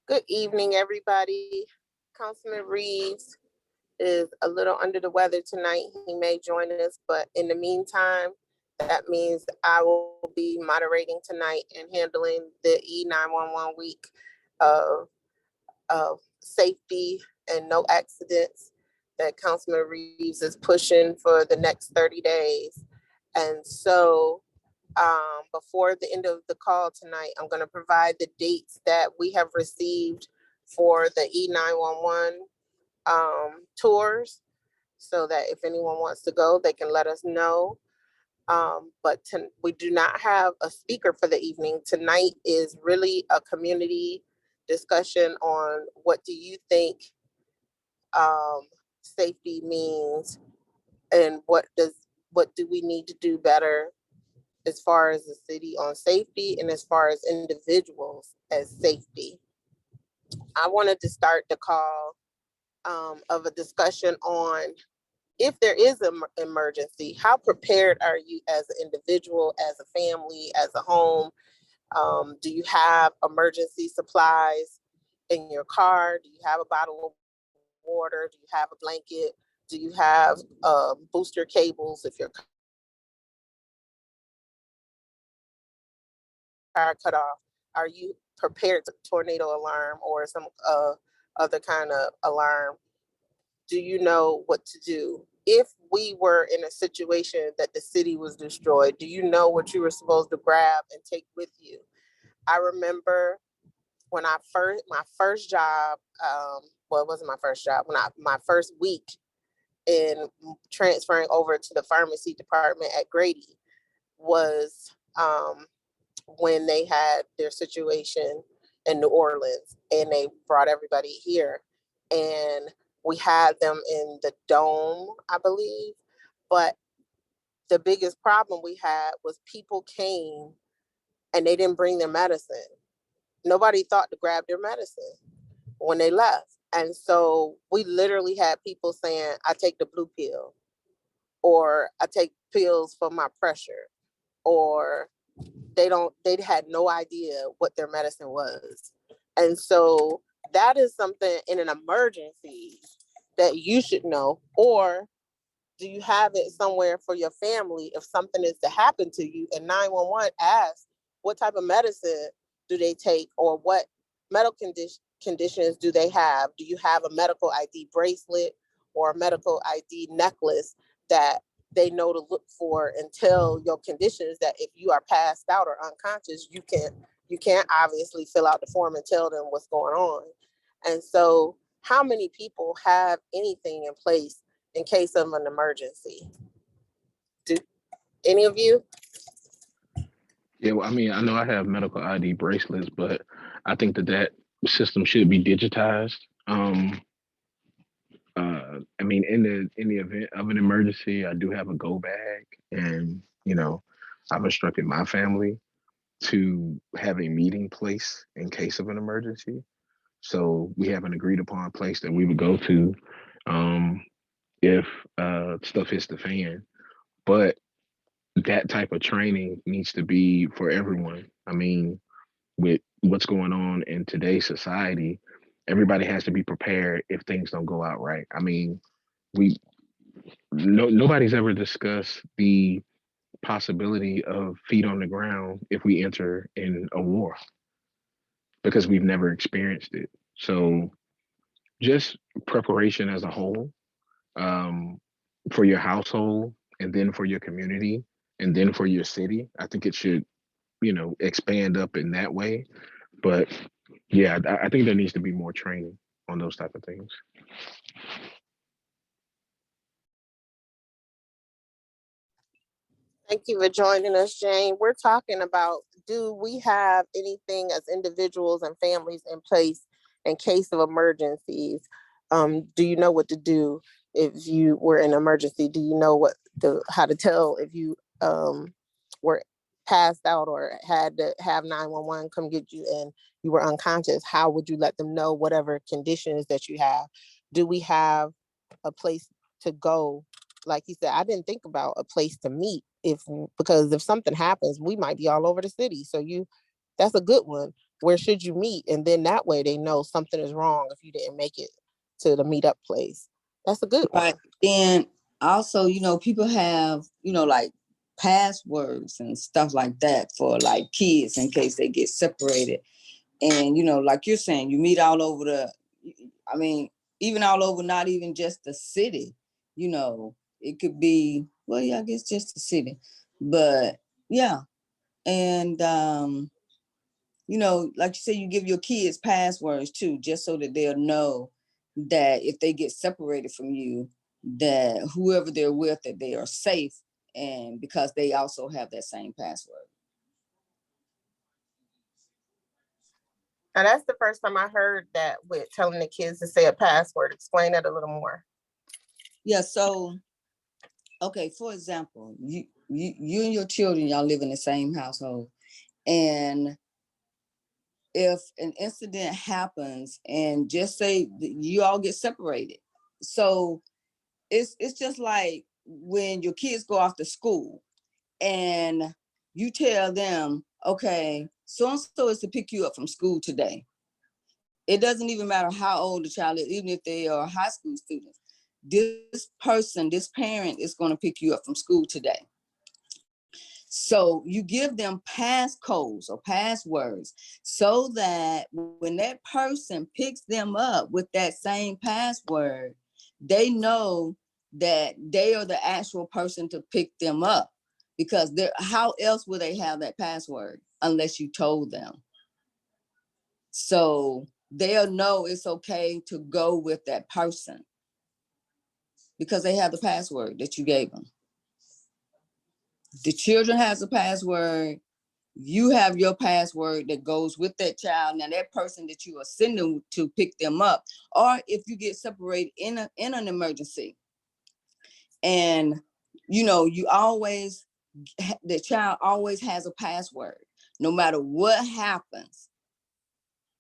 Good evening, everybody. Councilman Reeves is a little under the weather tonight. He may join us, but in the meantime, that means I will be moderating tonight and handling the E911 week of, safety and no accidents that Councilman Reeves is pushing for the next 30 days. And so before the end of the call tonight, I'm going to provide the dates that we have received for the E911 tours, so that if anyone wants to go, they can let us know. We do not have a speaker for the evening. Tonight is really a community discussion on what do you think safety means, and what do we need to do better as far as the city on safety, and as far as individuals as safety. I wanted to start the call of a discussion on, if there is an emergency, how prepared are you as an individual, as a family, as a home? Do you have emergency supplies in your car? Do you have a bottle of water? Do you have a blanket? Do you have booster cables if your car cut off? Are you prepared to tornado alarm or some other kind of alarm? Do you know what to do? If we were in a situation that the city was destroyed, do you know what you were supposed to grab and take with you? I remember when my first job, well, it wasn't my first job, my first week in transferring over to the pharmacy department at Grady was when they had their situation in New Orleans and they brought everybody here, and we had them in the dome, I believe. But the biggest problem we had was people came and they didn't bring their medicine. Nobody thought to grab their medicine when they left. And so we literally had people saying, I take the blue pill, or I take pills for my pressure, or they had no idea what their medicine was. And so that is something in an emergency that you should know. Or do you have it somewhere for your family if something is to happen to you? And 911 asks, what type of medicine do they take, or what medical conditions do they have? Do you have a medical ID bracelet or a medical ID necklace that they know to look for and tell your conditions, that if you are passed out or unconscious, you can't obviously fill out the form and tell them what's going on. And so how many people have anything in place in case of an emergency? Do any of you? Yeah, well, I mean, I know I have medical ID bracelets, but I think that system should be digitized. I mean, in the event of an emergency, I do have a go bag, and I've instructed my family to have a meeting place in case of an emergency. So we have an agreed upon place that we would go to um, if stuff hits the fan. But that type of training needs to be for everyone. I mean, with what's going on in today's society, everybody has to be prepared if things don't go out right. I mean, we nobody's ever discussed the possibility of feet on the ground if we enter in a war, because we've never experienced it. So just preparation as a whole, um, for your household, and then for your community, and then for your city. I think it should, expand up in that way. But yeah, I think there needs to be more training on those type of things. Thank you for joining us, Jane. We're talking about, do we have anything as individuals and families in place in case of emergencies? Do you know what to do if you were in an emergency? Do you know how to tell if you were passed out or had to have 911 come get you and you were unconscious? How would you let them know whatever conditions that you have? Do we have a place to go? Like you said, I didn't think about a place to meet, because if something happens, we might be all over the city. So that's a good one. where should you meet? And then that way they know something is wrong if you didn't make it to the meetup place. That's a good Right. one. Then also, people have, like passwords and stuff like that for like kids in case they get separated. And, like you're saying, you meet all over even all over, not even just the city, it could be, well, yeah, I guess just the city. But yeah. And, like you say, you give your kids passwords too, just so that they'll know that if they get separated from you, that whoever they're with, that they are safe, and because they also have that same password. Now that's the first time I heard that with telling the kids to say a password. Explain that a little more. Yeah. So, okay, for example, you and your children, y'all live in the same household, and if an incident happens, and just say you all get separated, so it's just like when your kids go off to school and you tell them, okay, so and so is to pick you up from school today. It doesn't even matter how old the child is, even if they are high school students. This parent is going to pick you up from school today. So you give them passcodes or passwords so that when that person picks them up with that same password, they know that they are the actual person to pick them up, because how else would they have that password unless you told them? So they'll know it's okay to go with that person because they have the password that you gave them. The children has a password. You have your password that goes with that child. Now that person that you are sending to pick them up, or if you get separated in an emergency, and you always, the child always has a password, no matter what happens.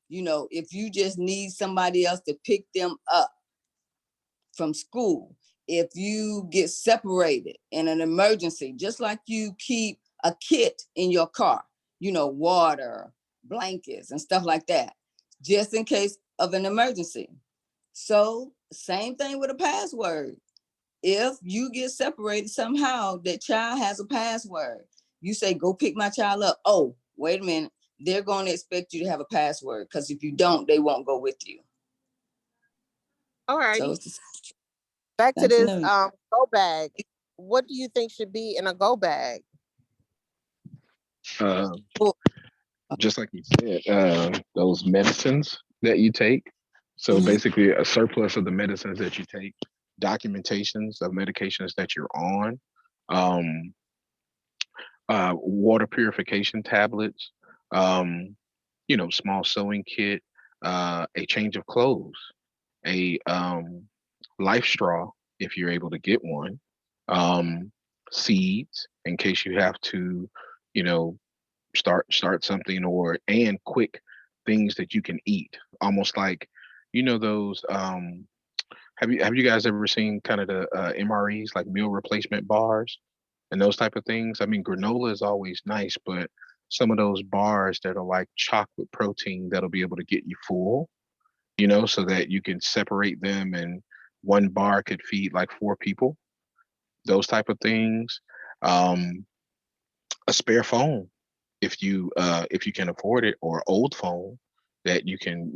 If you just need somebody else to pick them up from school, if you get separated in an emergency, just like you keep a kit in your car, water, blankets, and stuff like that, just in case of an emergency. So, same thing with a password. If you get separated somehow, that child has a password. You say, go pick my child up. Oh, wait a minute. They're going to expect you to have a password, because if you don't, they won't go with you. All right. So it's back to this go bag. What do you think should be in a go bag? Just like you said, those medicines that you take. So basically, a surplus of the medicines that you take, documentations of medications that you're on, um, water purification tablets, small sewing kit, a change of clothes, a life straw if you're able to get one, um, seeds in case you have to, you know, start something, or and quick things that you can eat, almost like those have you guys ever seen kind of the MREs, like meal replacement bars and those type of things? I mean, granola is always nice, but some of those bars that are like chocolate protein that'll be able to get you full, so that you can separate them, and one bar could feed like four people, those type of things. um a spare phone if you can afford it, or old phone that you can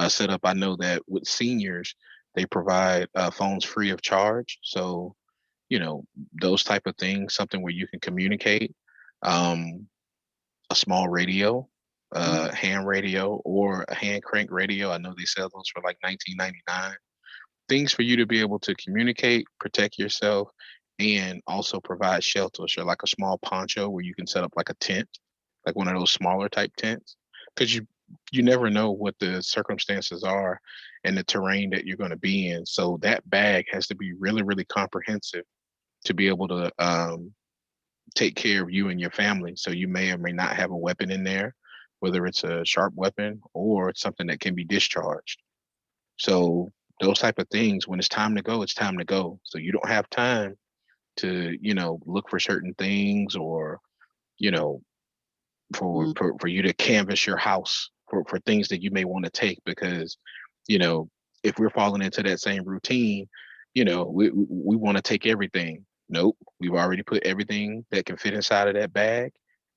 set up. I know that with seniors, they provide phones free of charge, so you know those type of things, something where you can communicate. um a small radio, hand radio, or a hand crank radio. I know they sell those for like 19.99. Things for you to be able to communicate, protect yourself, and also provide shelter. So like a small poncho where you can set up like a tent, like one of those smaller type tents, because you never know what the circumstances are and the terrain that you're going to be in. So that bag has to be really, really comprehensive to be able to take care of you and your family. So you may or may not have a weapon in there, whether it's a sharp weapon or it's something that can be discharged. So those type of things, when it's time to go, it's time to go. So you don't have time to, look for certain things, or, you know, for you to canvas your house for things that you may want to take, because you know, if we're falling into that same routine, you know, we want to take everything. Nope, we've already put everything that can fit inside of that bag,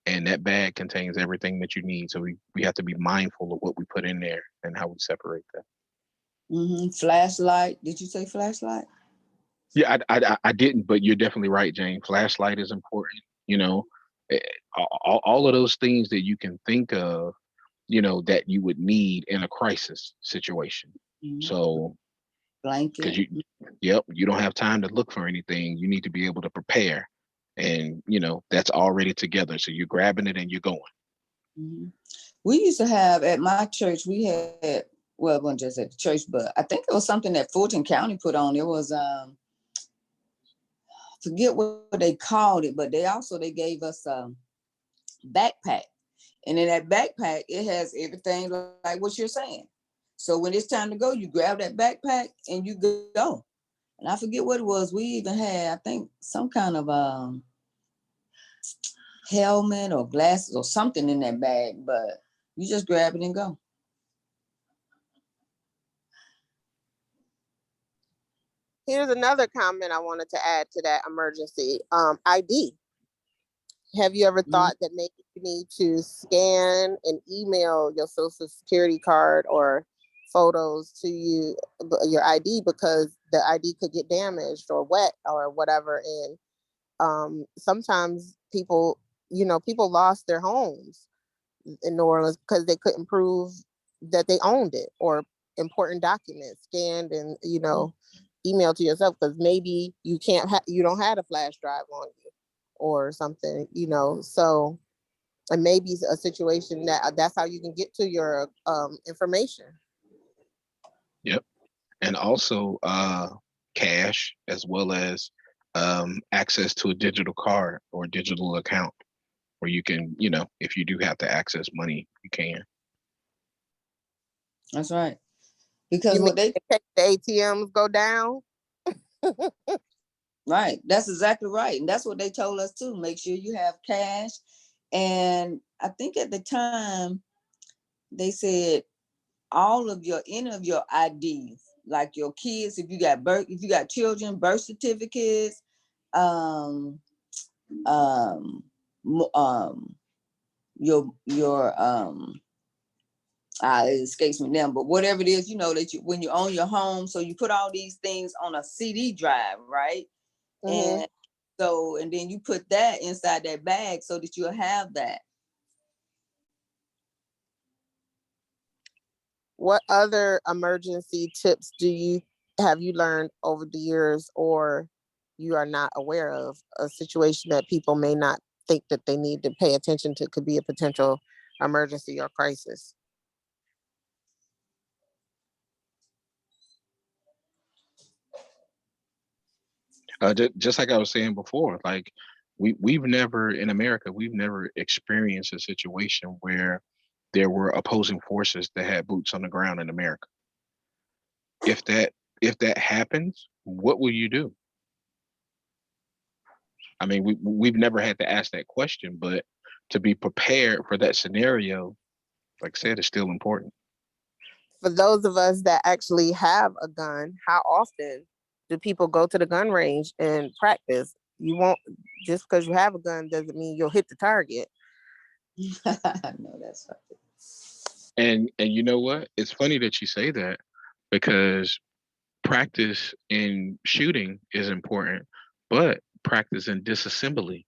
and that bag contains everything that you need. So we have to be mindful of what we put in there and how we separate that. Flashlight. Did you say flashlight? Yeah, I didn't, but you're definitely right, Jane. Flashlight is important. You know, eh, all of those things that you can think of, you know, that you would need in a crisis situation. So, because Blanket. yep, you don't have time to look for anything. You need to be able to prepare, and you know that's already together. So you're grabbing it and you're going. We used to have at my church. We had, well, it wasn't just at the church, but I think it was something that Fulton County put on. It was forget what they called it, but they gave us a backpack, and in that backpack it has everything like what you're saying. So when it's time to go, you grab that backpack and you go. And I forget what it was. We even had, I think, some kind of helmet or glasses or something in that bag, but you just grab it and go. Here's another comment I wanted to add to that emergency. ID. Have you ever thought that maybe you need to scan and email your social security card or photos to your ID, because the ID could get damaged or wet or whatever? And sometimes people lost their homes in New Orleans because they couldn't prove that they owned it, or important documents scanned and emailed to yourself, because maybe you don't have a flash drive on you or something, so it may be a situation that's how you can get to your information. Yep, and also cash, as well as access to a digital card or digital account where you can, you know, if you do have to access money, you can. That's right. Because You mean what they the ATMs go down? right, that's exactly right. And that's what they told us too. Make sure you have cash. And I think at the time they said any of your IDs, like your kids, if you got children, birth certificates, um, um, your it escapes me now, but whatever it is, that when you own your home, so you put all these things on a CD drive, right? Mm-hmm. And and then you put that inside that bag so that you'll have that. What other emergency tips have you learned over the years, or you are not aware of a situation that people may not think that they need to pay attention to, could be a potential emergency or crisis? Just like I was saying before, like we've never in America, we've never experienced a situation where there were opposing forces that had boots on the ground in America. If that happens, what will you do? I mean, we've never had to ask that question, but to be prepared for that scenario, like I said, is still important. For those of us that actually have a gun, how often do people go to the gun range and practice? You won't, just because you have a gun doesn't mean you'll hit the target. No, that's right. And you know what? It's funny that you say that, because practice in shooting is important, but practice in disassembly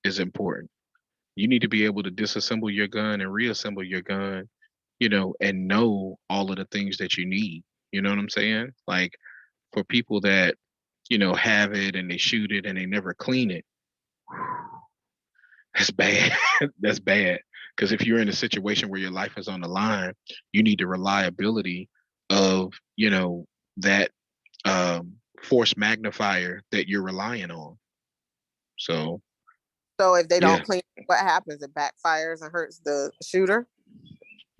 is important. You need to be able to disassemble your gun and reassemble your gun, you know, and know all of the things that you need. You know what I'm saying? Like, for people that, you know, have it and they shoot it and they never clean it, that's bad. That's bad. Because if you're in a situation where your life is on the line, you need the reliability of, you know, that force magnifier that you're relying on. So So if they yeah, don't clean, what happens? It backfires and hurts the shooter.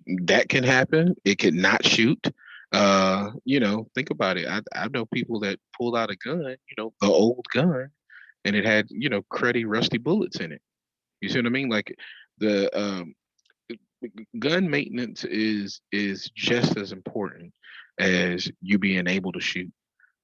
that can happen. It could not shoot. You know, think about it. I know people that pulled out a gun, you know, the old gun, and it had, you know, cruddy, rusty bullets in it. You see what I mean? Like, The gun maintenance is just as important as you being able to shoot,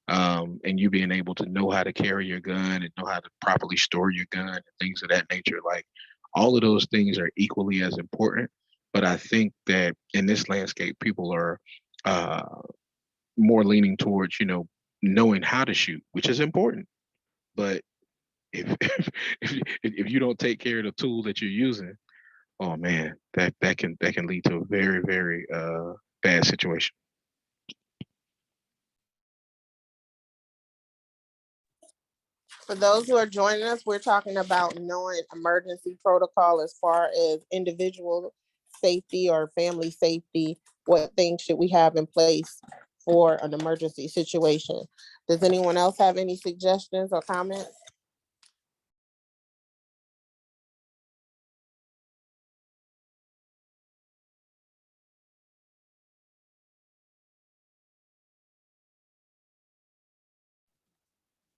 and you being able to know how to carry your gun and know how to properly store your gun and things of that nature. Like all of those things are equally as important. But I think that in this landscape, people are uh, more leaning towards, knowing how to shoot, which is important. But if if you don't take care of the tool that you're using, oh man, that can lead to a very very bad situation. For those who are joining us, we're talking about knowing emergency protocol as far as individual safety or family safety. What things should we have in place for an emergency situation? Does anyone else have any suggestions or comments?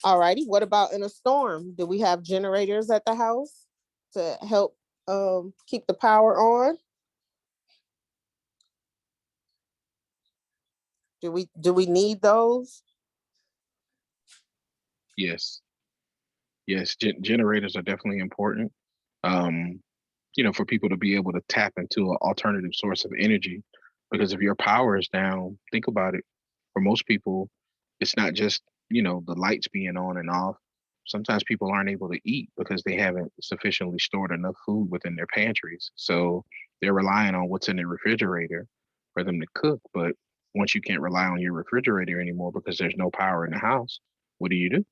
All righty. What about in a storm? Do we have generators at the house to help keep the power on? Do we need those? Yes, yes, generators are definitely important. Um, for people to be able to tap into an alternative source of energy. Because if your power is down, think about it. For most people, it's not just, the lights being on and off. Sometimes people aren't able to eat because they haven't sufficiently stored enough food within their pantries. So they're relying on what's in the refrigerator for them to cook. But once you can't rely on your refrigerator anymore because there's no power in the house, what do you do?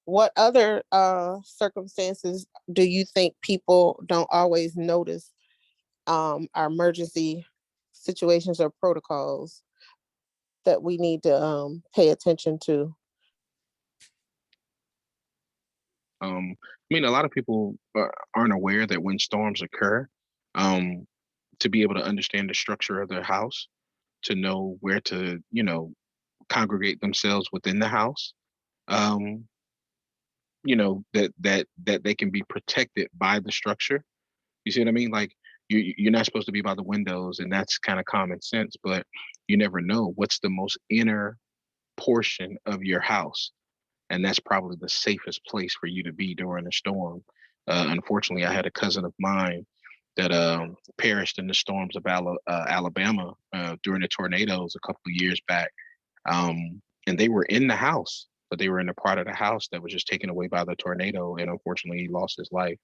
What other circumstances do you think people don't always notice our emergency situations or protocols that we need to pay attention to? I mean, a lot of people aren't aware that when storms occur, um, to be able to understand the structure of their house, to know where to, congregate themselves within the house, um, that they can be protected by the structure. You see what I mean? Like you're not supposed to be by the windows, and that's kind of common sense, but you never know what's the most inner portion of your house, and that's probably the safest place for you to be during a storm. Unfortunately, I had a cousin of mine that perished in the storms of Alabama during the tornadoes a couple of years back. And they were in the house, but they were in a part of the house that was just taken away by the tornado, and unfortunately, he lost his life.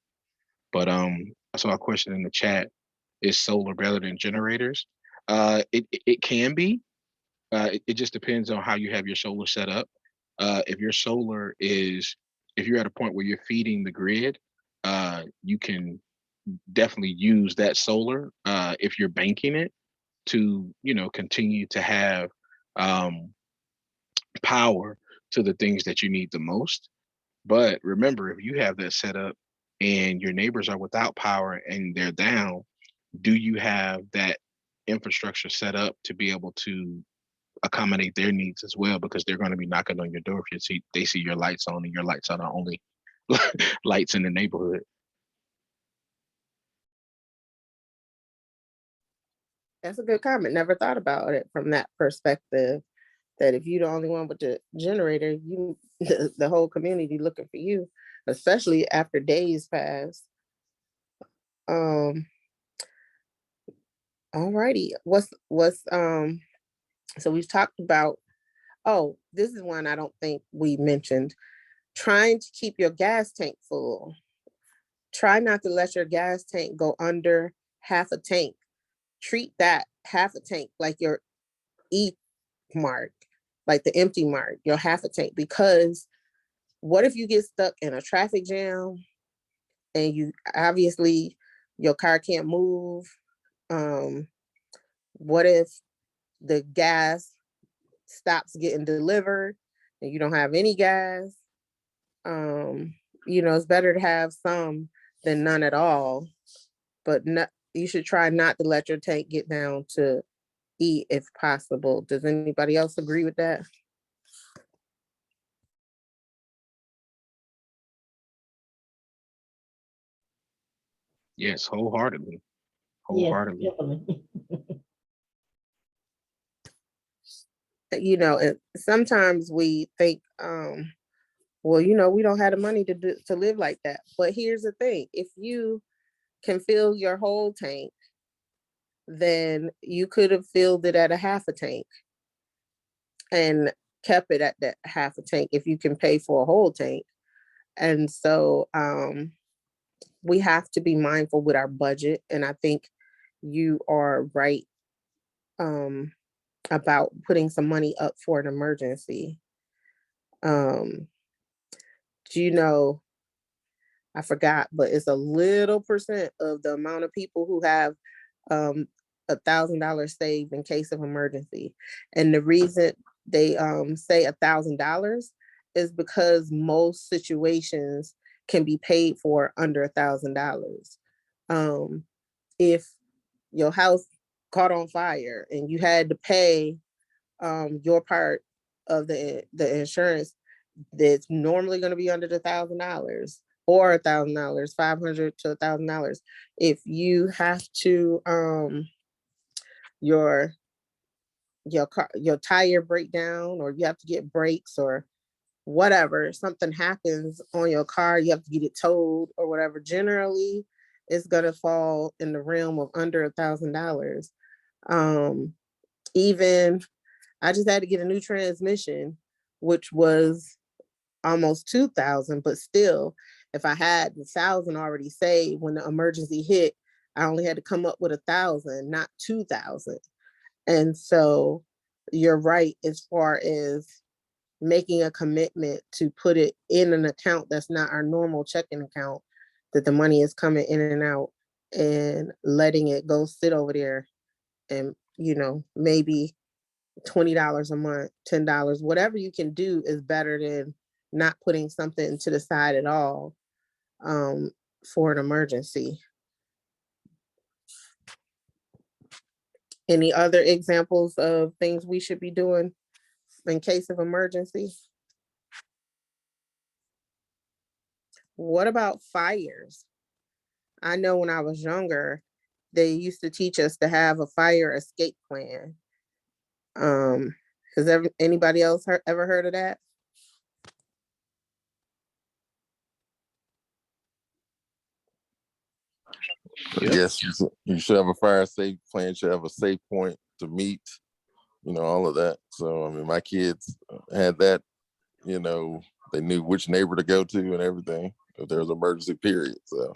But I saw a question in the chat: Is solar better than generators? It can be. It just depends on how you have your solar set up. If your solar is, if you're at a point where you're feeding the grid, you can definitely use that solar if you're banking it to, continue to have um, power to the things that you need the most. But remember, if you have that set up and your neighbors are without power and they're down, do you have that infrastructure set up to be able to accommodate their needs as well? Because they're going to be knocking on your door if they see your lights on and your lights are the only lights in the neighborhood. That's a good comment. Never thought about it from that perspective. That if you're the only one with the generator, you the whole community looking for you, especially after days pass. Um, all righty. What's so we've talked about, oh, this is one I don't think we mentioned. Trying to keep your gas tank full. Try not to let your gas tank go under half a tank. Treat that half a tank like your E mark, like the empty mark, your half a tank. Because what if you get stuck in a traffic jam and you obviously your car can't move? Um, what if the gas stops getting delivered and you don't have any gas? Um, it's better to have some than none at all. But not, you should try not to let your tank get down to E if possible. Does anybody else agree with that? Yes, wholeheartedly. Yes, Wholeheartedly. definitely. You know, and sometimes we think, well, you know, we don't have the money to live like that. But here's the thing: if you can fill your whole tank, then you could have filled it at a half a tank and kept it at that half a tank if you can pay for a whole tank. And so we have to be mindful with our budget. And I think you are right about putting some money up for an emergency. Do you know, I forgot, but it's a little percent of the amount of people who have $1,000 saved in case of emergency. And the reason they say $1,000 is because most situations can be paid for under $1,000. If your house caught on fire and you had to pay your part of the insurance, that's normally going to be under the $1,000 or $1,000, 500 to $1,000. If you have to your your tire breakdown, or you have to get brakes or whatever, something happens on your car, you have to get it towed or whatever, generally it's going to fall in the realm of under $1,000. Even I just had to get a new transmission, which was almost 2,000, but still, if I had the 1,000 already saved when the emergency hit, I only had to come up with 1,000, not 2,000. And so you're right as far as making a commitment to put it in an account that's not our normal checking account, that the money is coming in and out, and letting it go sit over there. And, you know, maybe $20 a month, $10, whatever you can do is better than not putting something to the side at all for an emergency. Any other examples of things we should be doing in case of emergency? What about fires? I know when I was younger, they used to teach us to have a fire escape plan. Has anybody else ever heard of that? Yep. Yes, you should have a fire safe plan. You should have a safe point to meet. All of that. So I mean, my kids had that. They knew which neighbor to go to and everything if there was an emergency period. So.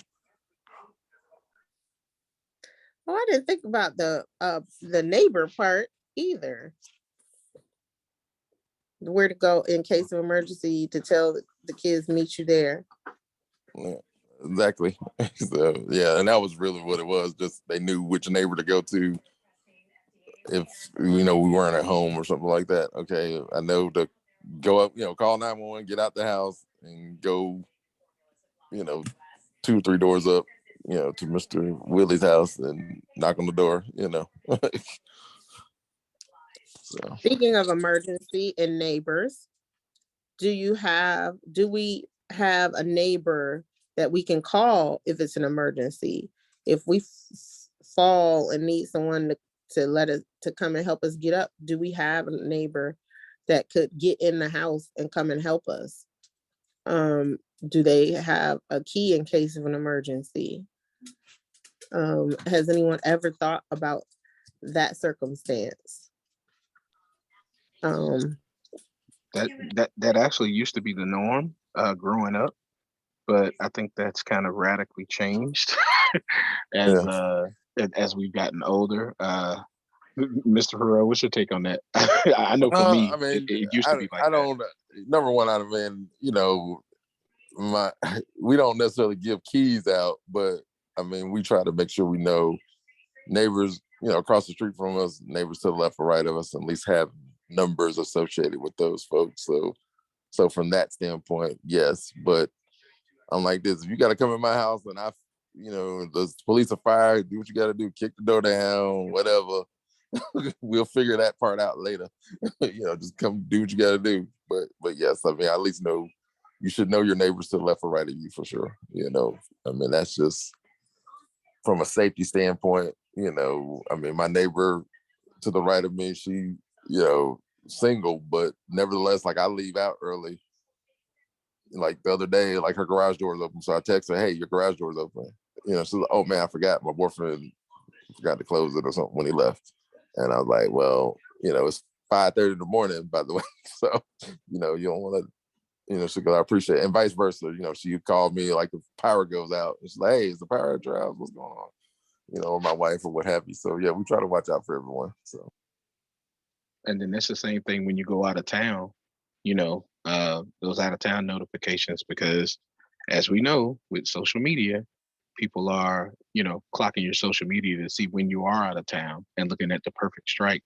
Oh, I didn't think about the neighbor part either. Where to go in case of emergency, to tell the kids meet you there. Yeah, exactly. So yeah, and that was really what it was. Just they knew which neighbor to go to if we weren't at home or something like that. Okay, I know to go up, call 911, get out the house, and go, 2 or 3 doors up, to Mr. Willie's house and knock on the door. So. Speaking of emergency and neighbors, do we have a neighbor that we can call if it's an emergency? If we fall and need someone to come and help us get up, do we have a neighbor that could get in the house and come and help us? Do they have a key in case of an emergency? Has anyone ever thought about that circumstance? That actually used to be the norm growing up, but I think that's kind of radically changed as we've gotten older. Mr. Herrera, what's your take on that? I know for me, I mean, it used to be like I don't. Number one, I mean, we don't necessarily give keys out, but I mean, we try to make sure we know neighbors, across the street from us, neighbors to the left or right of us, and at least have numbers associated with those folks. So from that standpoint, yes. But I'm like this: if you got to come in my house and the police are fire, do what you got to do, kick the door down, whatever. We'll figure that part out later. Just come do what you got to do. But yes, I mean, I at least know you should know your neighbors to the left or right of you for sure. I mean, that's just from a safety standpoint, you know, I mean, my neighbor to the right of me, she, you know, single, but nevertheless, like I leave out early. Like the other day, like her garage door is open. So I text her, hey, your garage door is open. You know, she's like, oh man, I forgot. My boyfriend forgot to close it or something when he left. And I was like, well, you know, it's 5:30 in the morning, by the way. So, you know, you don't want to, you know, she goes, I appreciate it. And vice versa. You know, she called me like the power goes out. It's like, hey, is the power at your house? What's going on? You know, or my wife or what have you. So yeah, we try to watch out for everyone. So. And then it's the same thing when you go out of town, you know, those out of town notifications, because as we know with social media, people are, you know, clocking your social media to see when you are out of town and looking at the perfect strike.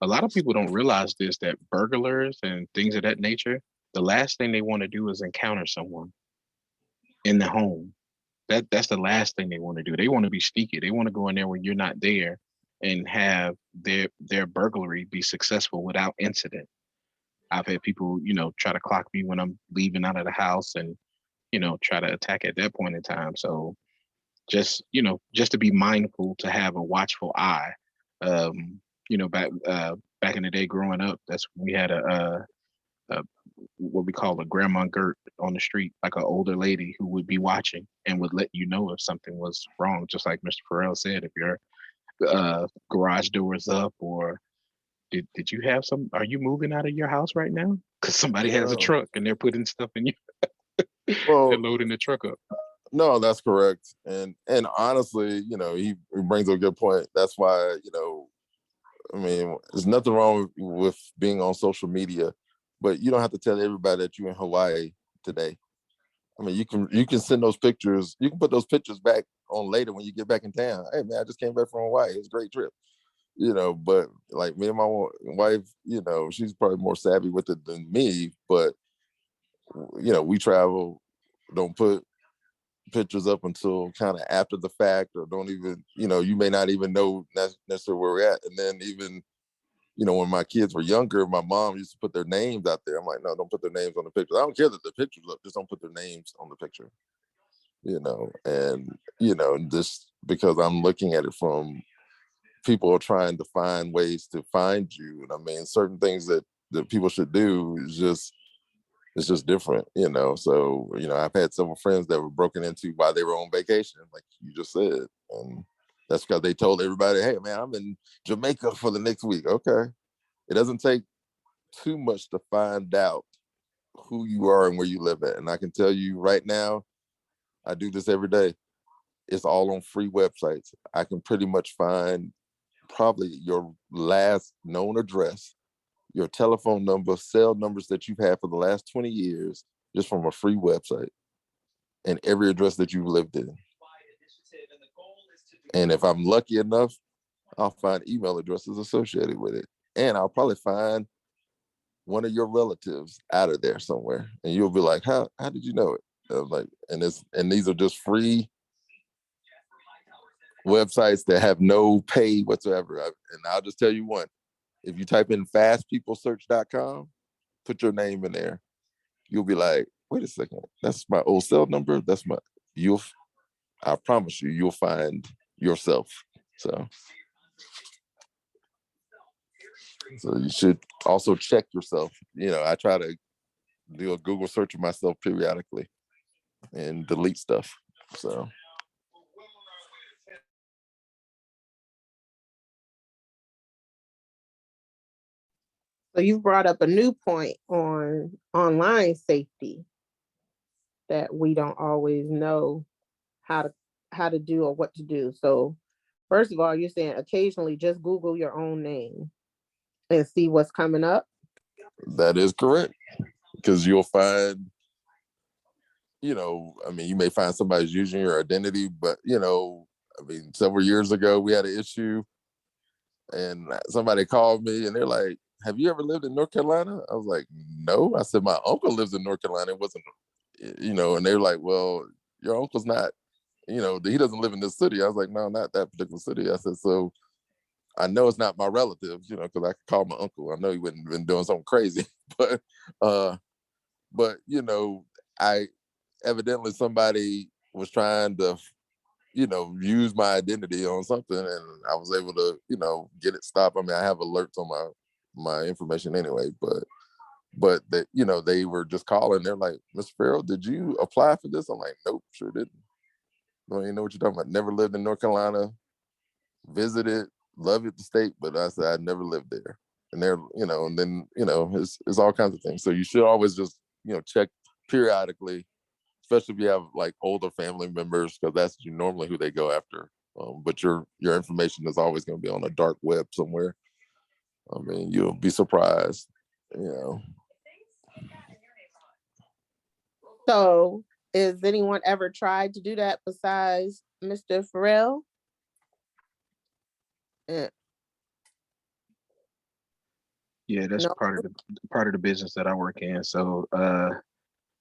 A lot of people don't realize this, that burglars and things of that nature, the last thing they want to do is encounter someone in the home. That's the last thing they want to do. They want to be sneaky. They want to go in there when you're not there and have their burglary be successful without incident. I've had people, you know, try to clock me when I'm leaving out of the house and, you know, try to attack at that point in time. So just, you know, just to be mindful, to have a watchful eye. You know, back in the day growing up, that's when we had a what we call a grandma Gert on the street, like an older lady who would be watching and would let you know if something was wrong. Just like Mr. Farrell said, if your garage door is up, or did you have some? Are you moving out of your house right now? Because somebody has a truck and they're putting stuff in you. They're Well, loading the truck up. no, that's correct. And honestly, you know, he brings up a good point. That's why, you know, I mean, there's nothing wrong with being on social media, but you don't have to tell everybody that you're in Hawaii today. I mean, you can send those pictures. You can put those pictures back on later when you get back in town. Hey man, I just came back from Hawaii. It was a great trip. You know, but like me and my wife, you know, she's probably more savvy with it than me. But you know, we travel, don't put pictures up until kind of after the fact, or don't even, you know, you may not even know necessarily where we're at. And then even, you know, when my kids were younger, my mom used to put their names out there. I'm like, no, don't put their names on the pictures. I don't care that the picture's up, just don't put their names on the picture. You know, and you know, just because I'm looking at it from people are trying to find ways to find you. And I mean, certain things that people should do is just, it's just different, you know. So, you know, I've had several friends that were broken into while they were on vacation, like you just said. And that's because they told everybody, hey man, I'm in Jamaica for the next week. Okay. It doesn't take too much to find out who you are and where you live at. And I can tell you right now, I do this every day. It's all on free websites. I can pretty much find probably your last known address, your telephone number, cell numbers that you've had for the last 20 years, just from a free website, and every address that you've lived in. And if I'm lucky enough, I'll find email addresses associated with it. And I'll probably find one of your relatives out of there somewhere. And you'll be like, how did you know it? Like, and these are just free websites that have no pay whatsoever. And I'll just tell you one. If you type in fastpeoplesearch.com, put your name in there, you'll be like, wait a second, that's my old cell number. I promise you'll find yourself. So you should also check yourself. You know, I try to do a Google search of myself periodically and delete stuff. So. So you brought up a new point on online safety that we don't always know how to do or what to do. So first of all, you're saying occasionally just Google your own name and see what's coming up. That is correct. Because you'll find, you know, I mean, you may find somebody's using your identity, but, you know, I mean, several years ago, we had an issue and somebody called me and they're like, have you ever lived in North Carolina? I was like, no. I said, my uncle lives in North Carolina. It wasn't, you know, and they were like, well, your uncle's not, you know, he doesn't live in this city. I was like, no, not that particular city. I said, so I know it's not my relative, you know, because I could call my uncle. I know he wouldn't have been doing something crazy, but you know, evidently somebody was trying to, use my identity on something, and I was able to, get it stopped. I mean, I have alerts on my information anyway, but that, they were just calling. They're like, "Mr. Farrell, did you apply for this?" I'm like, "Nope, sure didn't. Don't even know what you're talking about. Never lived in North Carolina, visited, love it, the state, but I said I never lived there." And they're, and then, it's all kinds of things. So you should always just, check periodically, especially if you have like older family members, because that's normally who they go after. But your information is always going to be on a dark web somewhere. I mean, you'll be surprised, So, has anyone ever tried to do that besides Mr. Farrell? Yeah, that's No. part of the business that I work in. So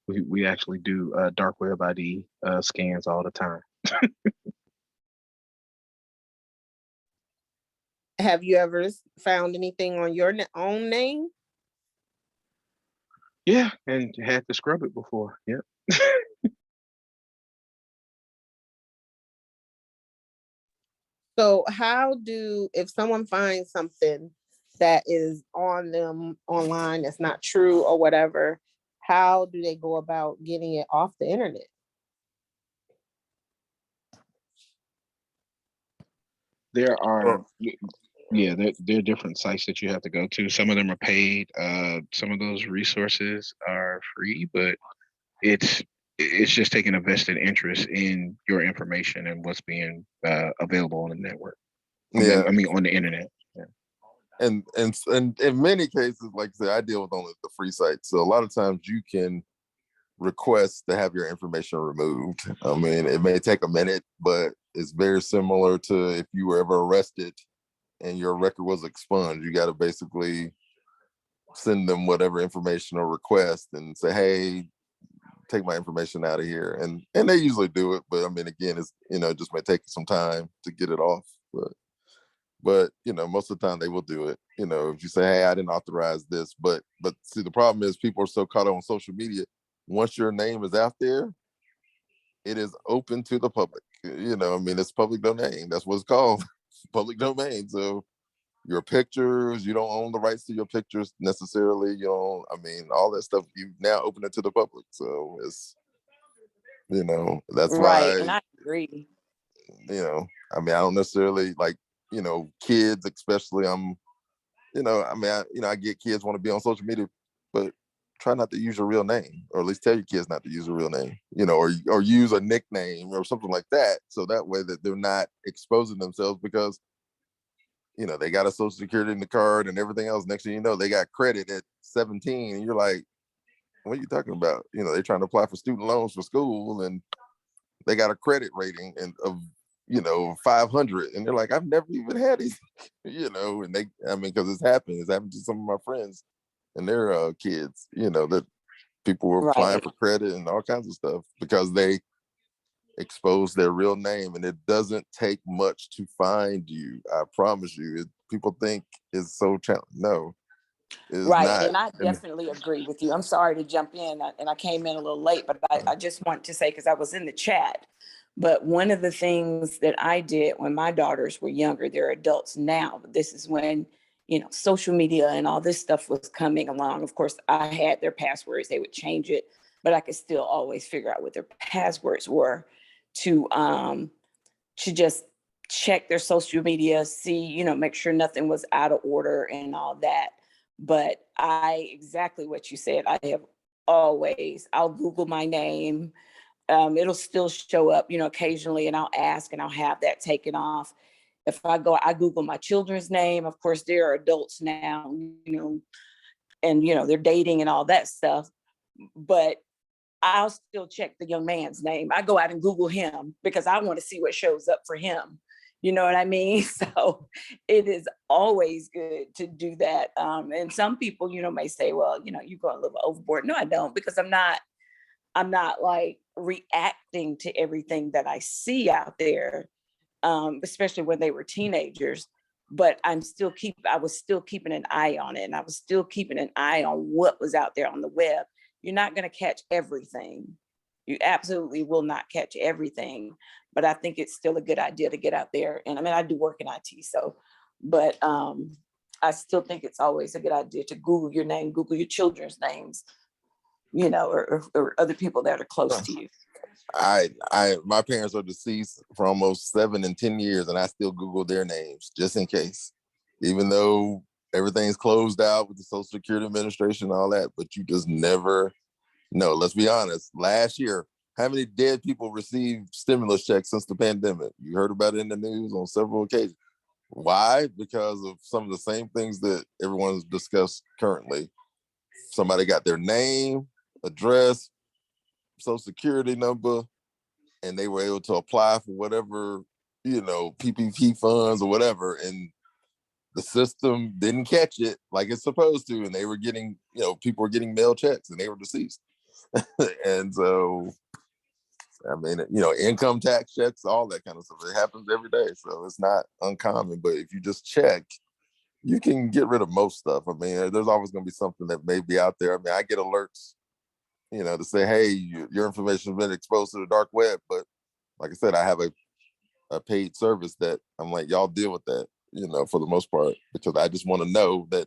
we actually do dark web ID scans all the time. Have you ever found anything on your own name? Yeah, and had to scrub it before. Yep. So if someone finds something that is on them online that's not true or whatever, how do they go about getting it off the internet? There are, yeah, there are different sites that you have to go to. Some of them are paid. Some of those resources are free, but it's just taking a vested interest in your information and what's being available on the network. Yeah. I mean, on the internet. Yeah. And in many cases, like I said, I deal with only the free sites. So a lot of times you can request to have your information removed. I mean, it may take a minute, but it's very similar to if you were ever arrested and your record was expunged. You got to basically send them whatever information or request and say, "Hey, take my information out of here," and they usually do it. But I mean, again, it's, it just may take some time to get it off, but most of the time they will do it. If you say, "Hey, I didn't authorize this," but see, the problem is people are so caught up on social media. Once your name is out there, it is open to the public. I mean, it's public domain. That's what it's called, public domain. So your pictures, you don't own the rights to your pictures necessarily. I mean, all that stuff, you now open it to the public. So it's, that's Right, why, and I agree. I mean, I don't necessarily like, kids, especially. I mean, I get kids want to be on social media, but try not to use your real name, or at least tell your kids not to use a real name, or use a nickname or something like that. So that way that they're not exposing themselves, because, they got a social security in the card and everything else. Next thing you know, they got credit at 17. And you're like, what are you talking about? They're trying to apply for student loans for school, and they got a credit rating of 500, and they're like, I've never even had these, and because it's happened to some of my friends and their kids, that people were applying Right. for credit and all kinds of stuff because they expose their real name. And it doesn't take much to find you, I promise you. People think it's so challenging. No, it's Right, not. and I definitely agree with you. I'm sorry to jump in, and I came in a little late, but I just want to say, because I was in the chat, but one of the things that I did when my daughters were younger, they're adults now, but this is when, social media and all this stuff was coming along. Of course, I had their passwords, they would change it, but I could still always figure out what their passwords were to just check their social media, see, make sure nothing was out of order and all that. But exactly what you said, I'll Google my name. It'll still show up, occasionally, and I'll ask and I'll have that taken off. If I Google my children's name, of course, they're adults now, and, they're dating and all that stuff. But I'll still check the young man's name. I go out and Google him because I want to see what shows up for him. You know what I mean? So it is always good to do that. And some people, may say, well, you go a little overboard. No, I don't, because I'm not like reacting to everything that I see out there, especially when they were teenagers. But I was still keeping an eye on it. And I was still keeping an eye on what was out there on the web. You're not going to catch everything. You absolutely will not catch everything. but I think it's still a good idea to get out there. And I mean, I do work in IT, so, but I still think it's always a good idea to Google your name, Google your children's names, you know, or other people that are close to you. My parents are deceased for almost 7 and 10 years, and I still Google their names just in case, even though everything's closed out with the Social Security Administration and all that, but you just never know. Let's be honest. Last year, how many dead people received stimulus checks since the pandemic? You heard about it in the news on several occasions. Why? Because of some of the same things that everyone's discussed currently. Somebody got their name, address, Social Security number, and they were able to apply for whatever, you know, PPP funds or whatever, and the system didn't catch it like it's supposed to, and they were getting, you know, people were getting mail checks and they were deceased. And so, I mean, you know, income tax checks, all that kind of stuff, it happens every day, so it's not uncommon. But if you just check, you can get rid of most stuff. I mean, there's always going to be something that may be out there. I mean, I get alerts, you know, to say, hey, your information has been exposed to the dark web. But like I said, I have a paid service that I'm like, y'all deal with that, you know, for the most part, because I just want to know that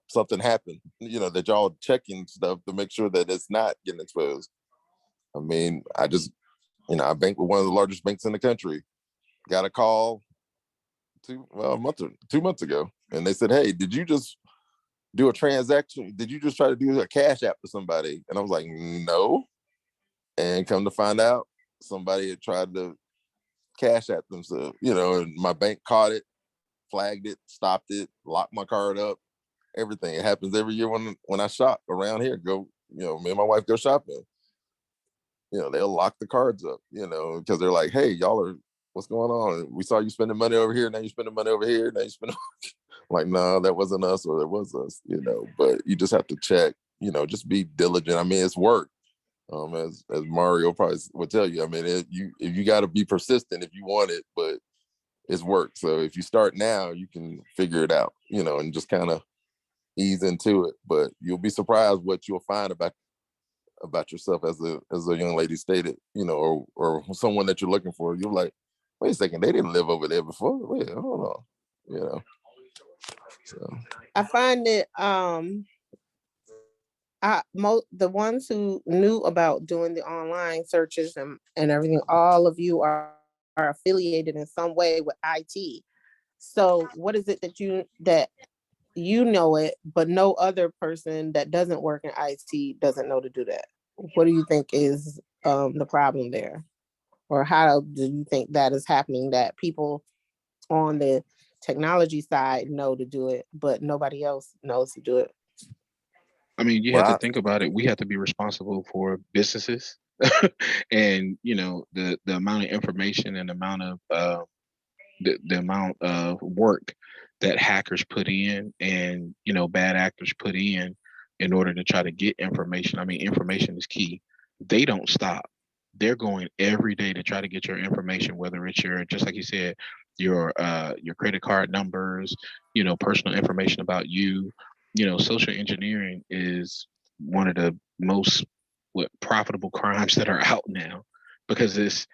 something happened, you know, that y'all checking stuff to make sure that it's not getting exposed. I mean, I just, you know, I bank with one of the largest banks in the country. Got a call 2 months ago, and they said, hey, did you just do a transaction? Did you just try to do a cash app for somebody? And I was like, no. And come to find out, somebody had tried to cash app themselves, you know, and my bank caught it, flagged it, stopped it, locked my card up, everything. It happens every year when I shop around here. Go, you know, me and my wife go shopping. You know, they'll lock the cards up, you know, because they're like, hey, y'all are, what's going on? We saw you spending money over here. Now you're spending money over here. Now you spend like, no, that wasn't us, or that was us, you know. But you just have to check, you know, just be diligent. I mean, it's work. As Mario probably would tell you, I mean, if you got to be persistent if you want it, but it's work. So if you start now, you can figure it out, you know, and just kind of ease into it. But you'll be surprised what you'll find about yourself, as a young lady stated, you know, or someone that you're looking for. You're like, wait a second, they didn't live over there before. Wait, hold on, you know. So I find it the ones who knew about doing the online searches and everything, all of you are affiliated in some way with IT. So what is it that you know it, but no other person that doesn't work in IT doesn't know to do that? What do you think is the problem there? Or how do you think that is happening, that people on the technology side know to do it, but nobody else knows to do it? I mean, you have to well, think about it. We have to be responsible for businesses, and you know the amount of information and the amount of work that hackers put in, and you know bad actors put in order to try to get information. I mean, information is key. They don't stop. They're going every day to try to get your information, whether it's your, just like you said, your credit card numbers, you know, personal information about you. You know, social engineering is one of the most profitable crimes that are out now, because it's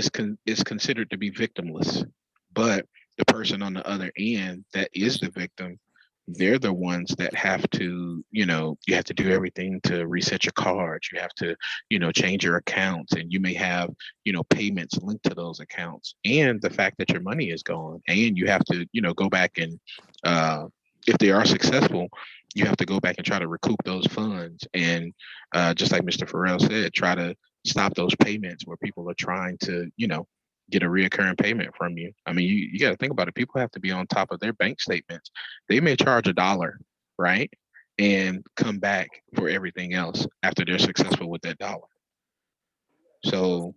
considered to be victimless. But the person on the other end that is the victim, they're the ones that have to, you know, you have to do everything to reset your cards. You have to, you know, change your accounts, and you may have, you know, payments linked to those accounts, and the fact that your money is gone, and you have to, you know, go back and, if they are successful, you have to go back and try to recoup those funds. And just like Mr. Farrell said, try to stop those payments where people are trying to, you know, get a reoccurring payment from you. I mean, you got to think about it. People have to be on top of their bank statements. They may charge $1, right? And come back for everything else after they're successful with that dollar. So,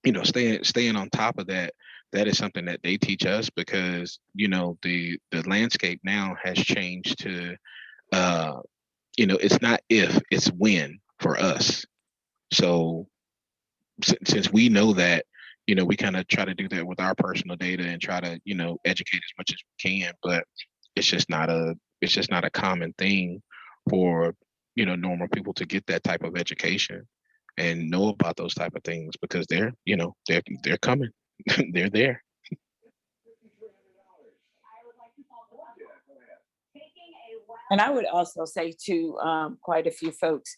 you know, staying on top of that, that is something that they teach us, because, you know, the landscape now has changed to, uh, you know, it's not if, it's when for us. So since we know that, you know, we kind of try to do that with our personal data and try to, you know, educate as much as we can, but it's just not a common thing for, you know, normal people to get that type of education. and know about those type of things, because they're coming. They're there. And I would also say to quite a few folks,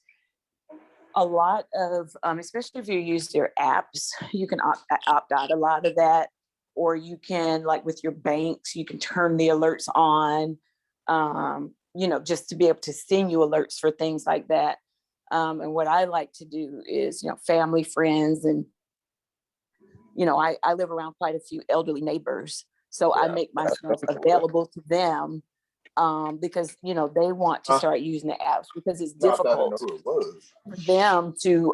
a lot of, especially if you use their apps, you can opt out a lot of that, or you can, like with your banks, you can turn the alerts on, just to be able to send you alerts for things like that. And what I like to do is, family, friends, and, I live around quite a few elderly neighbors. So I make myself available to them because, they want to start using the apps, because it's difficult for them to,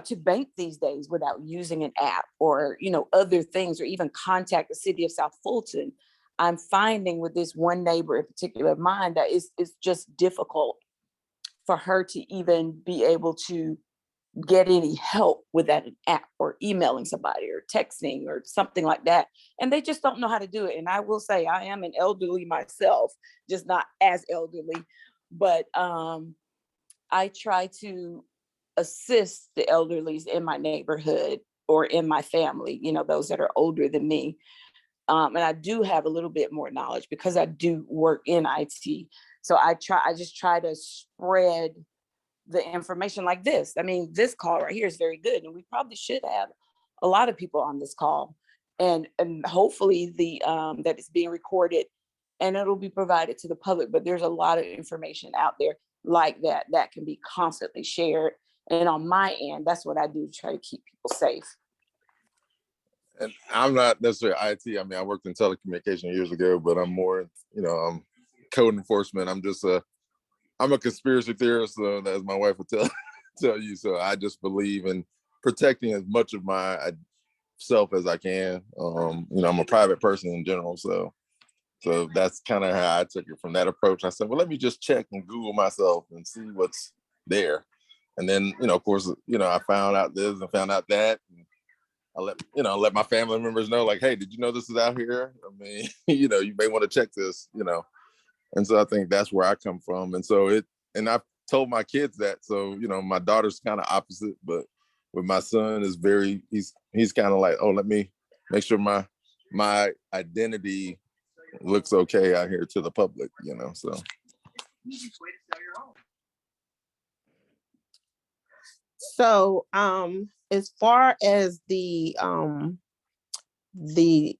to bank these days without using an app or, other things, or even contact the city of South Fulton. I'm finding with this one neighbor in particular of mine that it's just difficult for her to even be able to get any help with that app, or emailing somebody, or texting, or something like that. And they just don't know how to do it. And I will say, I am an elderly myself, just not as elderly, but I try to assist the elderlies in my neighborhood or in my family, those that are older than me. And I do have a little bit more knowledge because I do work in IT. So I just try to spread the information like this. I mean, this call right here is very good, and we probably should have a lot of people on this call, and hopefully that it's being recorded and it'll be provided to the public. But there's a lot of information out there like that can be constantly shared. And on my end, that's what I do to try to keep people safe. And I'm not necessarily IT. I mean, I worked in telecommunication years ago, but I'm more, I'm code enforcement. I'm a conspiracy theorist, so as my wife would tell you. So I just believe in protecting as much of myself as I can. I'm a private person in general, so that's kind of how I took it from that approach. I said, well, let me just check and Google myself and see what's there. And then, of course, I found out this and found out that. And I let my family members know, like, hey, did you know this is out here? I mean, you may want to check this, And so I think that's where I come from. And so and I've told my kids that. So, my daughter's kind of opposite, but with my son is he's kind of like, oh, let me make sure my identity looks okay out here to the public, so. So, as far as the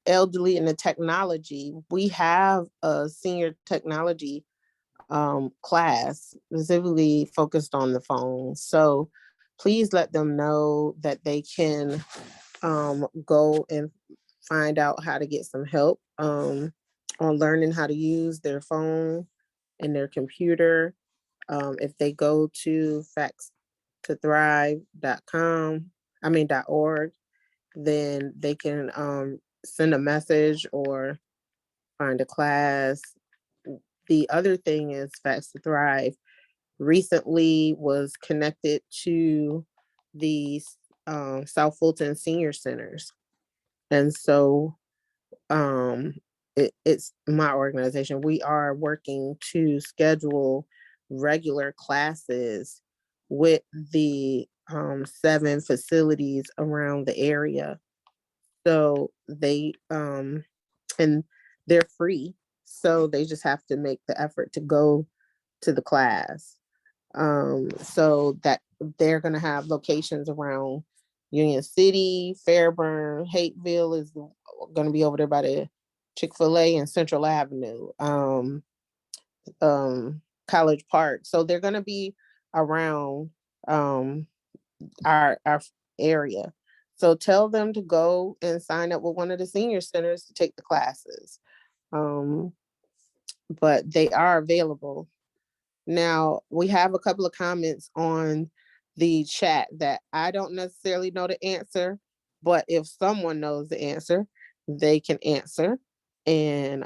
elderly and the technology, we have a senior technology class specifically focused on the phone. So please let them know that they can go and find out how to get some help on learning how to use their phone and their computer. If they go to .org, then they can send a message or find a class. The other thing is Facts to Thrive recently was connected to the South Fulton Senior Centers. And so it's my organization. We are working to schedule regular classes with the 7 facilities around the area. So they and they're free. So they just have to make the effort to go to the class. So that they're going to have locations around Union City, Fairburn, Hateville is going to be over there by the Chick-fil-A and Central Avenue, College Park. So they're going to be around our area. So tell them to go and sign up with one of the senior centers to take the classes. But they are available. Now, we have a couple of comments on the chat that I don't necessarily know the answer, but if someone knows the answer, they can answer. And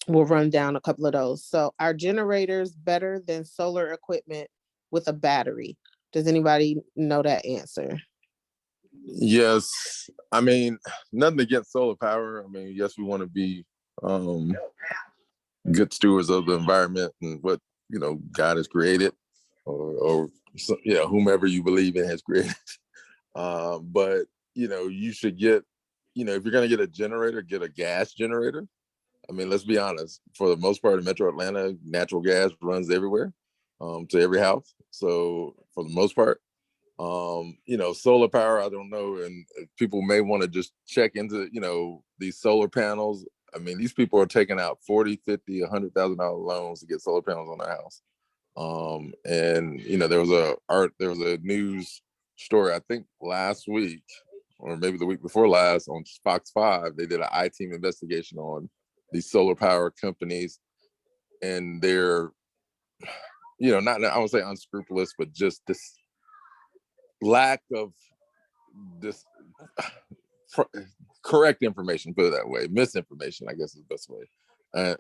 we'll run down a couple of those. So, are generators better than solar equipment with a battery? Does anybody know that answer? Yes. I mean, nothing against solar power. I mean, yes, we want to be good stewards of the environment and what God has created, or so, whomever you believe in has created. But you should get, if you're gonna get a generator, get a gas generator. I mean, let's be honest. For the most part in Metro Atlanta, natural gas runs everywhere, to every house. So for the most part, solar power, I don't know. And people may want to just check into, these solar panels. I mean, these people are taking out 40, 50, $100,000 loans to get solar panels on their house. And there was a news story, I think last week, or maybe the week before last, on Fox 5. They did an I-team investigation on these solar power companies, and they're, not, I won't say unscrupulous, but just this lack of this correct information, put it that way, misinformation, I guess is the best way.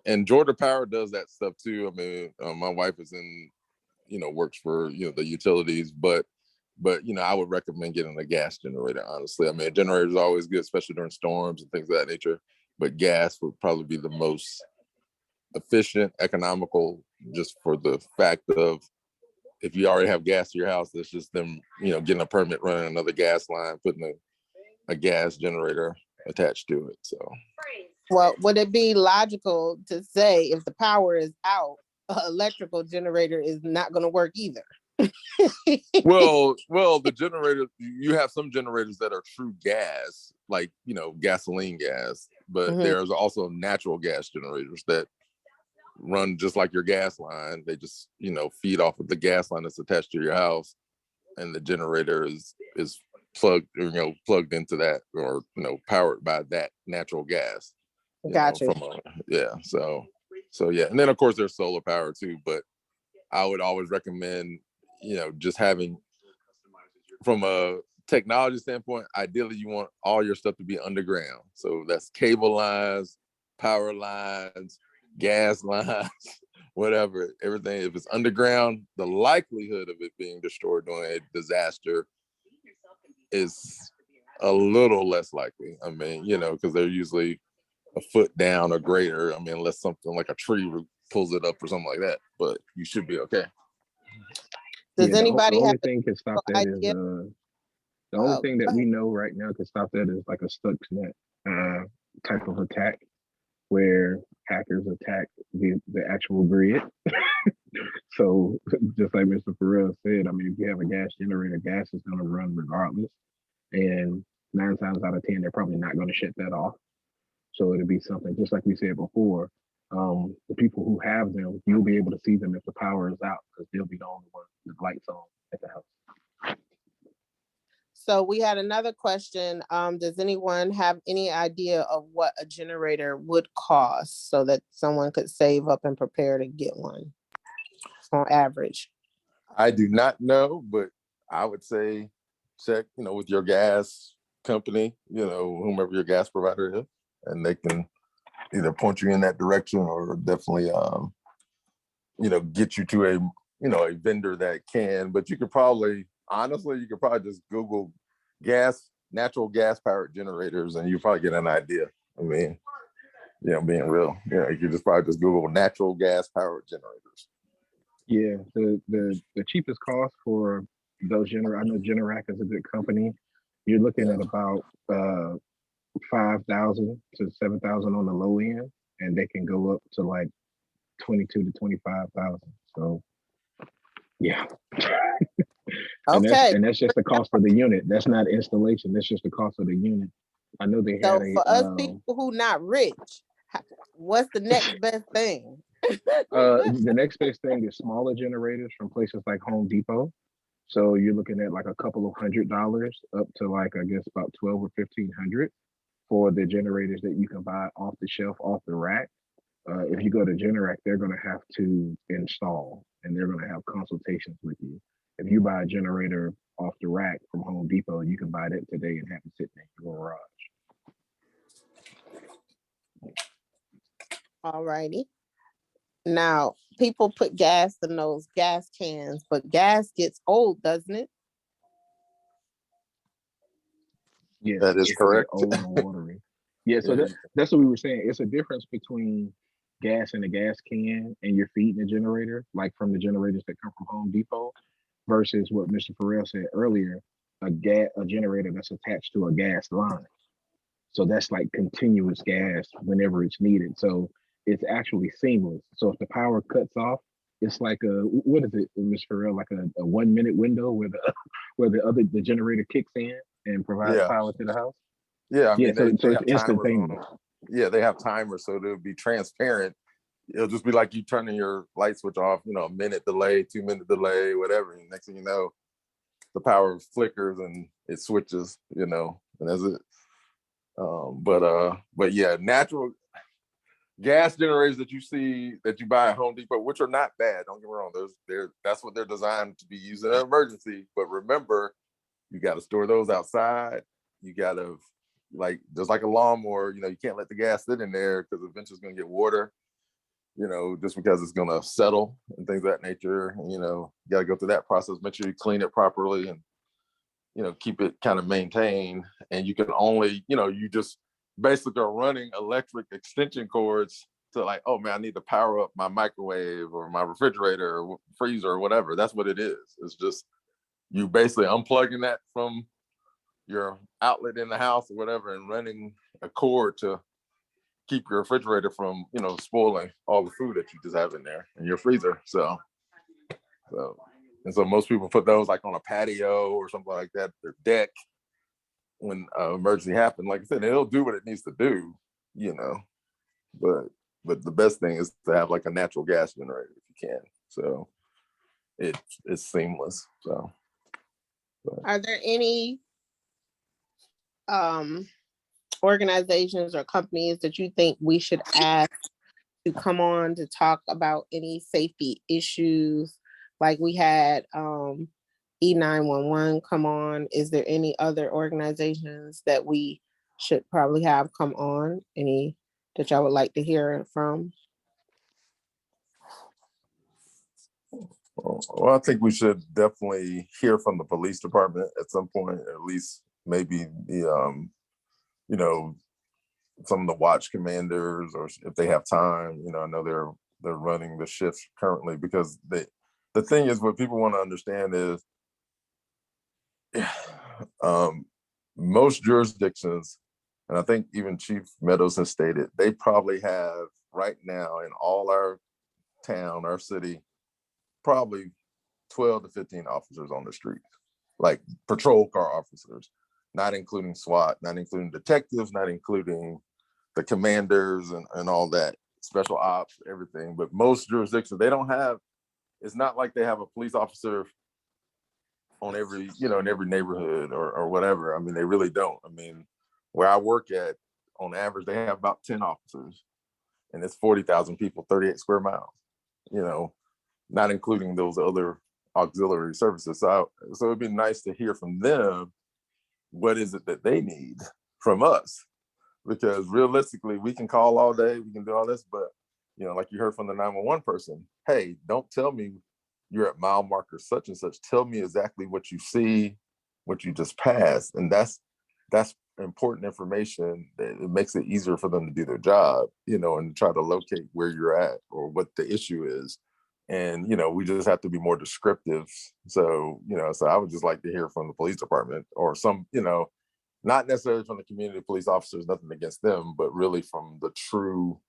And Georgia Power does that stuff too. I mean, my wife is in, works for, the utilities, but I would recommend getting a gas generator, honestly. I mean, a generator is always good, especially during storms and things of that nature, but gas would probably be the most efficient, economical, just for the fact of, if you already have gas to your house, it's just them, getting a permit, running another gas line, putting a gas generator attached to it. So, well, would it be logical to say if the power is out, an electrical generator is not going to work either? well, the generator, you have some generators that are true gas, like, gasoline gas, but there's also natural gas generators that run just like your gas line. They just, feed off of the gas line that's attached to your house, and the generator is plugged into that, or powered by that natural gas. Gotcha. So yeah, and then of course there's solar power too, but I would always recommend, just having, from a technology standpoint, ideally you want all your stuff to be underground. So that's cable lines, power lines, gas lines, whatever, everything. If it's underground, the likelihood of it being destroyed during a disaster is a little less likely. I mean, because they're usually a foot down or greater. I mean, unless something like a tree pulls it up or something like that, but you should be okay. Does anybody the only have thing can stop that is the only thing that we know right now can stop that is like a Stuxnet type of attack, where hackers attack the actual grid. So just like Mr. Farrell said, I mean, if you have a gas generator, gas is going to run regardless. And 9 times out of 10, they're probably not going to shut that off. So it'll be something, just like we said before, the people who have them, you'll be able to see them if the power is out, because they'll be the only one with lights on at the house. So we had another question. Does anyone have any idea of what a generator would cost so that someone could save up and prepare to get one on average? I do not know, but I would say check, with your gas company, whomever your gas provider is, and they can either point you in that direction or definitely, get you to a vendor that can. But you could probably, honestly, just Google natural gas powered generators, and you probably get an idea. I mean, being real, you could probably just Google natural gas powered generators. Yeah, the cheapest cost for those I know Generac is a good company. You're looking at about 5,000 to 7,000 on the low end, and they can go up to like 22 to 25,000. So yeah. Okay. And that's just the cost of the unit. That's not installation. That's just the cost of the unit. I know they had for us people who not rich, what's the next best thing? The next best thing is smaller generators from places like Home Depot. So you're looking at like a couple of $100 up to like, I guess, about 12 or 1,500 for the generators that you can buy off the shelf, off the rack. If you go to Generac, they're going to have to install, and they're going to have consultations with you. If you buy a generator off the rack from Home Depot, you can buy that today and have it sitting in your garage. All righty. Now, people put gas in those gas cans, but gas gets old, doesn't it? Yeah, that is correct. Old and watery. Yeah, so that's what we were saying. It's a difference between gas in a gas can and you're feeding a generator, like from the generators that come from Home Depot. versus what Mr. Farrell said earlier, a generator that's attached to a gas line. So that's like continuous gas whenever it's needed. So it's actually seamless. So if the power cuts off, it's like what is it, Mr. Farrell, like a 1 minute window where the where the generator kicks in and provides Yeah. power to the house. Yeah. I Yeah, mean, so they it's have timers on instantaneous. them. Yeah, they have timers, so they'll be transparent. It'll just be like you turning your light switch off, a minute delay, 2 minute delay, whatever. And next thing you know, the power flickers and it switches, and that's it. But yeah, natural gas generators that you see that you buy at Home Depot, which are not bad, don't get me wrong. That's what they're designed to be used in an emergency. But remember, you got to store those outside. You got to just like a lawnmower, you can't let the gas sit in there because eventually it's going to get water, just because it's going to settle and things of that nature. And, you got to go through that process, make sure you clean it properly and, keep it kind of maintained. And you can only, you just basically are running electric extension cords to like, oh man, I need to power up my microwave or my refrigerator or freezer or whatever. That's what it is. It's just you basically unplugging that from your outlet in the house or whatever and running a cord to keep your refrigerator from, spoiling all the food that you just have in there in your freezer. So most people put those like on a patio or something like that, their deck, when emergency happens. Like I said, it'll do what it needs to do, but the best thing is to have like a natural gas generator if you can. So it's seamless. So Are there any organizations or companies that you think we should ask to come on to talk about any safety issues? Like we had E911 come on. Is there any other organizations that we should probably have come on? Any that y'all would like to hear from? Well, I think we should definitely hear from the police department at some point, at least maybe the some of the watch commanders, or if they have time. I know they're running the shifts currently, because the thing is, what people want to understand is most jurisdictions, and I think even Chief Meadows has stated, they probably have right now in all our town, our city, probably 12 to 15 officers on the street, like patrol car officers, not including SWAT, not including detectives, not including the commanders and all that, special ops, everything. But most jurisdictions, they don't have, it's not like they have a police officer on every, in every neighborhood or whatever. I mean, they really don't. I mean, where I work at, on average, they have about 10 officers, and it's 40,000 people, 38 square miles, not including those other auxiliary services. So it'd be nice to hear from them, what is it that they need from us? Because realistically, we can call all day, we can do all this, but like you heard from the 911 person, hey, don't tell me you're at mile marker such and such. Tell me exactly what you see, what you just passed. And that's important information. That it makes it easier for them to do their job, and try to locate where you're at or what the issue is. And we just have to be more descriptive. So so I would just like to hear from the police department, or some, not necessarily from the community police officers, nothing against them, but really from the true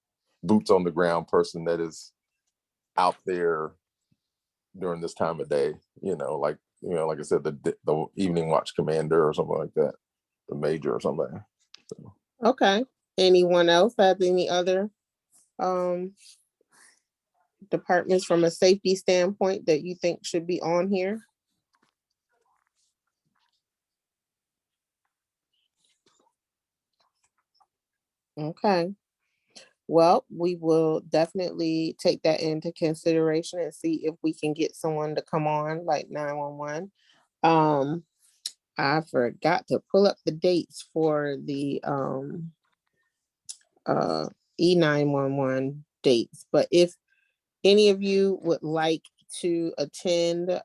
boots on the ground person that is out there during this time of day, like I said, the evening watch commander or something like that, the major or something. So. Okay. Anyone else have any other departments from a safety standpoint that you think should be on here? Okay. Well, we will definitely take that into consideration and see if we can get someone to come on, like 911. I forgot to pull up the dates for the E911 dates, but if any of you would like to attend,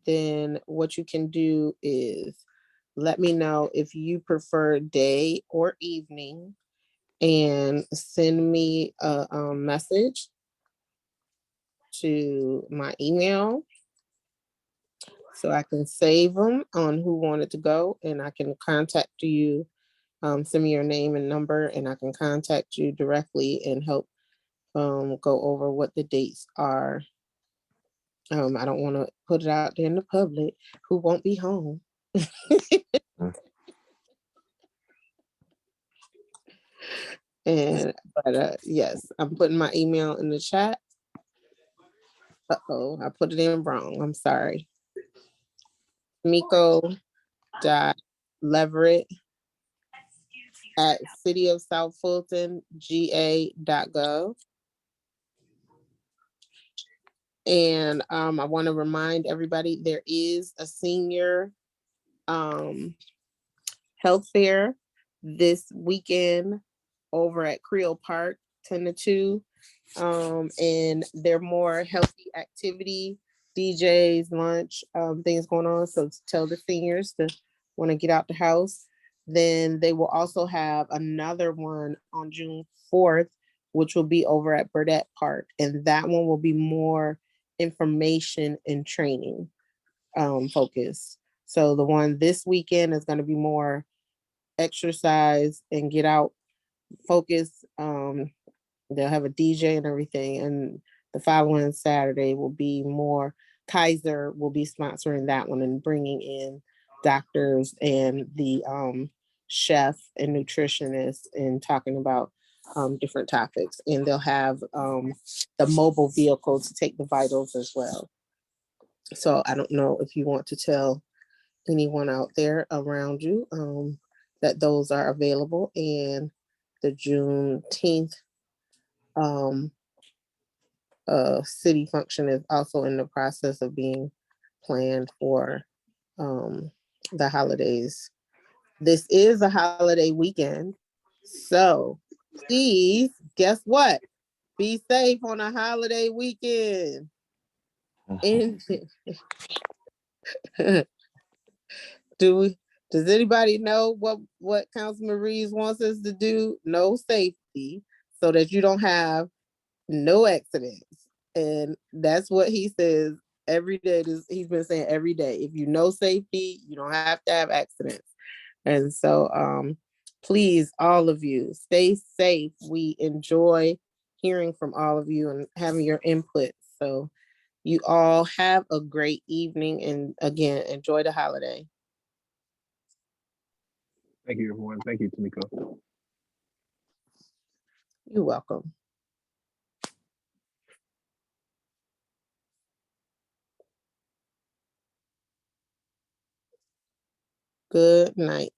then what you can do is let me know if you prefer day or evening, and send me a message to my email, so I can save them on who wanted to go, and I can contact you. Send me your name and number, and I can contact you directly and help go over what the dates are. I don't want to put it out there in the public who won't be home. But yes, I'm putting my email in the chat. Uh-oh, I put it in wrong. I'm sorry. Miko.Leverett at cityofsouthfultonga.gov. And I want to remind everybody there is a senior health fair this weekend over at Creole Park, 10 to 2. And they're more healthy activity, DJs, lunch, things going on. So tell the seniors to want to get out the house. Then they will also have another one on June 4th, which will be over at Burdette Park. And that one will be more information and training focused. So the one this weekend is going to be more exercise and get out focus. They'll have a DJ and everything. And the following Saturday will be more. Kaiser will be sponsoring that one and bringing in doctors and the chef and nutritionist and talking about different topics. And they'll have the mobile vehicle to take the vitals as well. So I don't know if you want to tell anyone out there around you that those are available. And the Juneteenth city function is also in the process of being planned for the holidays. This is a holiday weekend, so please, guess what? Be safe on a holiday weekend. And does anybody know what Councilman Reeves wants us to do? No safety, so that you don't have no accidents. And that's what he says every day. He's been saying every day. If you know safety, you don't have to have accidents. And so please, all of you, stay safe. We enjoy hearing from all of you and having your input. So you all have a great evening, and again, enjoy the holiday. Thank you, everyone. Thank you, Tamiko. You're welcome. Good night.